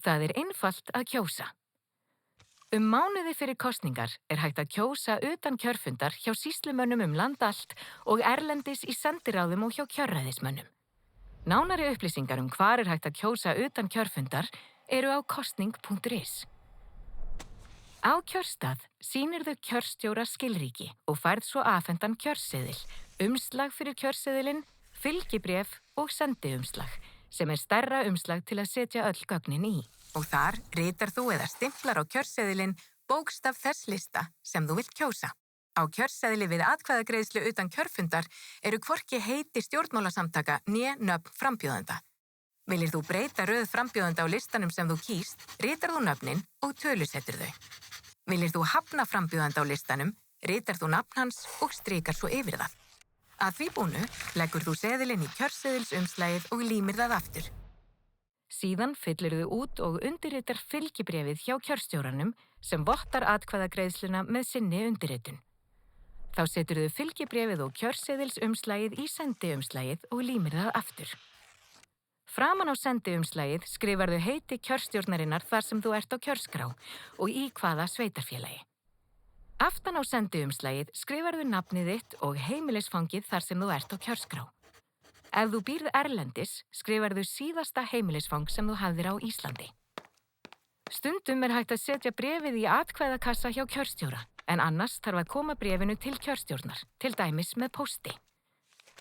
Það er einfalt að kjósa. Mánuði fyrir kosningar er hægt að kjósa utan kjörfundar hjá sýslumönnum land allt og erlendis í sendiráðum og hjá kjörræðismönnum. Nánari upplýsingar hvar er hægt að kjósa utan kjörfundar eru á kosning.is. Á kjörstað sýnirðu kjörstjóra skilríki og færð svo afhentan kjörseðil, umslag fyrir kjörseðilinn, fylgibréf og sendiumslag, sem er stærra umslag til að setja öll gögnin í. Og þar ritar þú eða stimplar á kjörseðilinn bókstaf þess lista sem þú vilt kjósa. Á kjörseðli við atkvæðagreiðslu utan kjörfundar eru hvorki heiti stjórnmálasamtaka né nöfn frambjóðenda. Viljir þú breyta röð frambjóðenda á listanum sem þú kýst, ritar þú nöfnin og tölusettir þau. Viljir þú hafna frambjóðenda á listanum, ritar þú nafn hans og strikar svo yfir það. Að því búnu leggur þú seðilinn í kjörseðilsumslagið og límir það aftur. Síðan fyllir þú út og undirritar fylgibréfið hjá kjörstjóranum sem vottar atkvæðagreiðsluna með sinni undirritun. Þá setur þú fylgibréfið og kjörseðilsumslagið í sendiumslagið og límir það aftur. Framan á sendiumslagið skrifar þú heiti kjörstjórnarinnar þar sem þú ert á kjörskrá og í hvaða sveitarfélagi. Aftan á sendiumslagið skrifar þú nafnið þitt og heimilisfangið þar sem þú ert á kjörskrá. Ef þú býrð erlendis, skrifar þú síðasta heimilisfang sem þú hafðir á Íslandi. Stundum er hægt að setja bréfið í atkvæðakassa hjá kjörstjóra, en annars þarf að koma bréfinu til kjörstjórnar, til dæmis með pósti.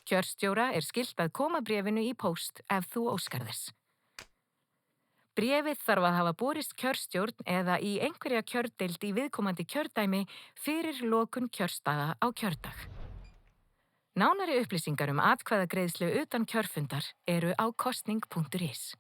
Kjörstjóra er skylt að koma bréfinu í póst ef þú óskar þess. Bréfið þarf að hafa borist kjörstjórn eða í einhverja kjördeild í viðkomandi kjördæmi fyrir lokun kjörstaða á kjördag. Nánari upplýsingar atkvæðagreiðslu utan kjörfundar eru á kosning.is.